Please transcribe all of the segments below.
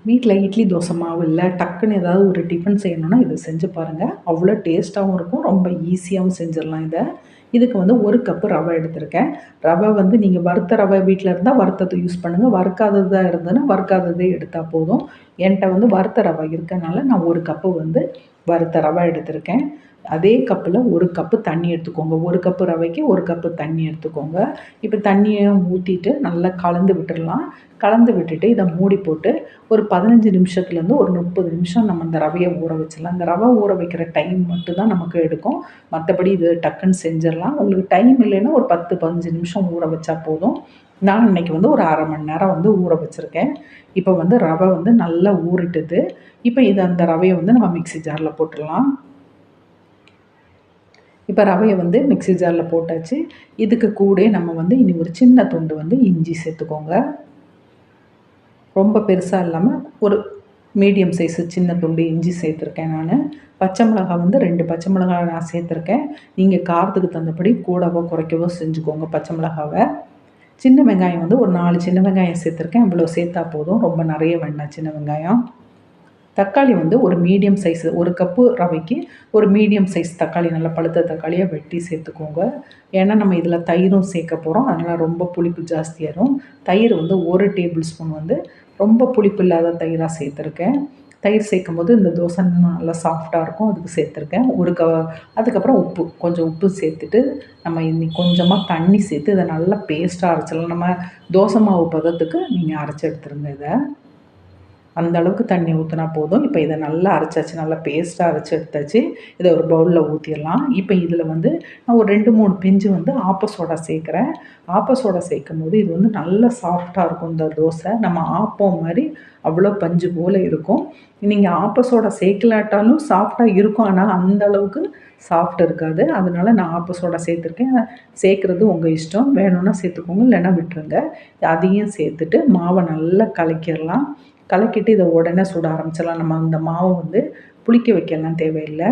வீட்டில் இட்லி தோசை மாவு இல்லை, டக்குன்னு ஏதாவது ஒரு டிஃபன் செய்யணும்னா இதை செஞ்சு பாருங்கள். அவ்வளோ டேஸ்ட்டாகவும் இருக்கும், ரொம்ப ஈஸியாகவும் செஞ்சிடலாம் இதை. இதுக்கு வந்து 1 கப்பு ரவை எடுத்திருக்கேன். ரவை வந்து நீங்கள் வறுத்த ரவை வீட்டில் இருந்தால் வறுத்தது யூஸ் பண்ணுங்கள், வறுக்காததாக இருந்ததுன்னா வறுக்காததே எடுத்தால் போதும். என்கிட்ட வந்து வறுத்த ரவை இருக்கனால நான் 1 கப்பு வந்து வறுத்த ரவை எடுத்திருக்கேன். அதே கப்பில் 1 கப்பு தண்ணி எடுத்துக்கோங்க. 1 கப்பு ரவைக்கு 1 கப்பு தண்ணி எடுத்துக்கோங்க. இப்போ தண்ணியை ஊற்றிட்டு நல்லா கலந்து விட்டுடலாம். கலந்து விட்டுட்டு இதை மூடி போட்டு ஒரு 15 நிமிஷத்துலேருந்து ஒரு 30 நிமிஷம் நம்ம இந்த ரவையை ஊற வச்சிடலாம். இந்த ரவை ஊற வைக்கிற டைம் மட்டும் தான் நமக்கு எடுக்கும். மற்றபடி இது டக்குன்னு செஞ்சிடலாம். உங்களுக்கு டைம் இல்லைன்னா ஒரு 10, 15 நிமிஷம் ஊற வச்சா போதும். நான் இன்னைக்கு வந்து ஒரு 1/2 மணி நேரம் வந்து ஊற வச்சுருக்கேன். இப்போ வந்து ரவை வந்து நல்லா ஊறிட்டுது. இப்போ அந்த ரவையை வந்து நம்ம மிக்ஸி ஜாரில் போட்டுடலாம். இப்போ ரவையை வந்து மிக்ஸி ஜாரில் போட்டாச்சு. இதுக்கு கூட நம்ம வந்து இனி ஒரு சின்ன துண்டு வந்து இஞ்சி சேர்த்துக்கோங்க. ரொம்ப பெருசாக இல்லாமல் ஒரு மீடியம் சைஸு சின்ன துண்டு இஞ்சி சேர்த்துருக்கேன் நான். பச்சை மிளகாய் வந்து 2 பச்சை மிளகாய் நான் சேர்த்துருக்கேன். நீங்கள் காரத்துக்கு தகுந்தபடி கூடவோ குறைக்கவோ செஞ்சுக்கோங்க பச்சை மிளகாவை. சின்ன வெங்காயம் வந்து ஒரு 4 சின்ன வெங்காயம் சேர்த்துருக்கேன். இவ்வளோ சேர்த்தா போதும், ரொம்ப நிறைய வேண்டாம் சின்ன வெங்காயம். தக்காளி வந்து ஒரு மீடியம் சைஸு, 1 கப்பு ரவைக்கு ஒரு மீடியம் சைஸ் தக்காளி, நல்லா பழுத்த தக்காளியாக வெட்டி சேர்த்துக்கோங்க. ஏன்னா நம்ம இதில் தயிரும் சேர்க்க போகிறோம், அதனால் ரொம்ப புளிப்பு ஜாஸ்தியாயிரும். தயிர் வந்து 1 டேபிள் ஸ்பூன் வந்து ரொம்ப புளிப்பு இல்லாத தயிராக சேர்த்துருக்கேன். தயிர் சேர்க்கும்போது இந்த தோசை இன்னும் நல்லா சாஃப்டாக இருக்கும், அதுக்கு சேர்த்துருக்கேன். அதுக்கப்புறம் கொஞ்சம் உப்பு சேர்த்துட்டு நம்ம இன்னைக்கு கொஞ்சமாக தண்ணி சேர்த்து இதை நல்லா பேஸ்ட்டாக அரைச்சிடலாம். நம்ம தோசை மாவு பதத்துக்கு நீங்கள் அரைச்சி எடுத்துருங்க இதை. அந்த அளவுக்கு தண்ணி ஊற்றினா போதும். இப்போ இதை நல்லா அரைச்சாச்சு, நல்லா பேஸ்ட்டாக அரைச்சி எடுத்தாச்சு. இதை ஒரு பவுலில் ஊற்றிடலாம். இப்போ இதில் வந்து நான் ஒரு 2, 3 பிஞ்சு வந்து ஆப்ப சோடா சேர்க்குறேன். ஆப்ப சோடா சேர்க்கும்போது இது வந்து நல்லா சாஃப்டாக இருக்கும் இந்த தோசை. நம்ம ஆப்பம் மாதிரி அவ்வளோ பஞ்சு போல் இருக்கும். நீங்கள் ஆப்ப சோடா சேர்க்கலாட்டாலும் சாஃப்டாக இருக்கும், ஆனால் அந்த அளவுக்கு சாஃப்ட் இருக்காது. அதனால நான் ஆப்ப சோடா சேர்த்துருக்கேன். சேர்க்குறது உங்கள் இஷ்டம், வேணும்னா சேர்த்துக்கோங்க, இல்லைன்னா விட்டுருங்க. அதையும் சேர்த்துட்டு மாவை நல்லா கலக்கிடலாம். கலக்கிட்டு இதை உடனே சுட ஆரம்பிச்சிடலாம். நம்ம அந்த மாவை வந்து புளிக்க வைக்கலாம் தேவையில்லை.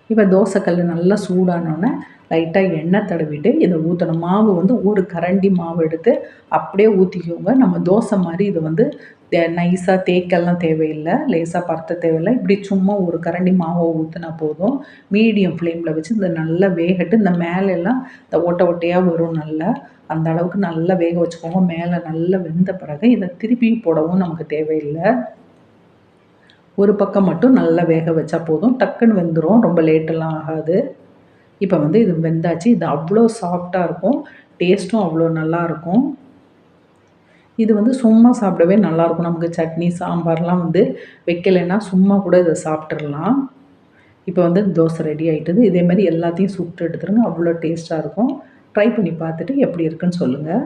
இப்போ தோசைக்கல் நல்லா சூடானோடனே லைட்டாக எண்ணெய் தடவிட்டு இதை ஊற்றணும். மாவு வந்து ஒரு கரண்டி மாவு எடுத்து அப்படியே ஊற்றிக்கோங்க. நம்ம தோசை மாதிரி இதை வந்து நைஸாக தேய்க்கலாம் தேவையில்லை, லேசாக பருத்த தேவையில்லை. இப்படி சும்மா ஒரு கரண்டி மாவை ஊற்றினா போதும். மீடியம் ஃப்ளேமில் வச்சு இந்த நல்லா வேகட்டு. இந்த மேலெல்லாம் இந்த ஓட்டை ஓட்டையாக வரும் நல்லா, அந்த அளவுக்கு நல்லா வேக வச்சுக்கோங்க. மேலே நல்லா வெந்த பிறகு இதை திருப்பி போடவும் நமக்கு தேவையில்லை. ஒரு பக்கம் மட்டும் நல்லா வேக வச்சா போதும், டக்குன்னு வெந்துடும், ரொம்ப லேட்டெல்லாம் ஆகாது. இப்போ வந்து இது வெந்தாச்சு. இது அவ்வளோ சாஃப்டாக இருக்கும், டேஸ்ட்டும் அவ்வளோ நல்லாயிருக்கும். இது வந்து சும்மா சாப்பிடவே நல்லாயிருக்கும். நமக்கு சட்னி சாம்பார்லாம் வந்து வைக்கலைன்னா சும்மா கூட இதை சாப்பிட்றலாம். இப்போ வந்து தோசை ரெடி ஆகிட்டுது. இதே மாதிரி எல்லாத்தையும் சுட்டு எடுத்துருங்க, அவ்வளோ டேஸ்ட்டாக இருக்கும். ட்ரை பண்ணி பார்த்துட்டு எப்படி இருக்குன்னு சொல்லுங்கள்.